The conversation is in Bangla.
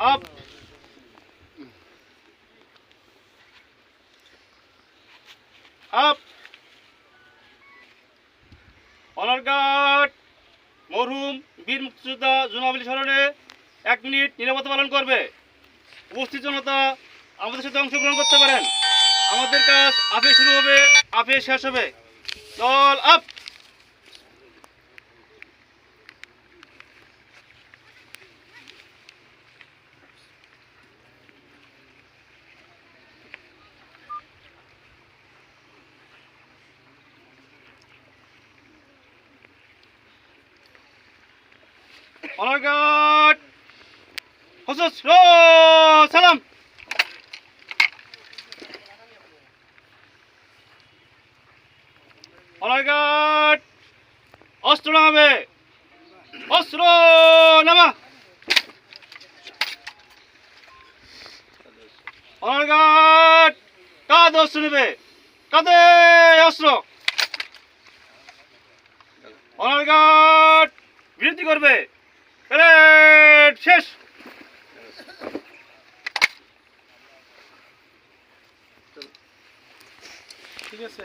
আপ আপ অনার গার্ড মরহুম বীর মুক্তিযোদ্ধা জোনাবলী স্মরণে 1 মিনিট নীরবতা পালন করবে। উপস্থিত জনতা আমাদের সাথে অংশগ্রহণ করতে পারেন। আমাদের কাজ আপে শুরু হবে, আপে শেষ হবে। দল আপ। অনার গার্ড হুজুর সালাম। অনার গার্ড অস্ত্র নামাবে, অস্ত্র নামা। অনার গার্ড কাঁধে অস্ত্র নেবে, কাঁধে অস্ত্র। অনার গার্ড বিরতি করবে। প্যারেড শেষ। ঠিক আছে।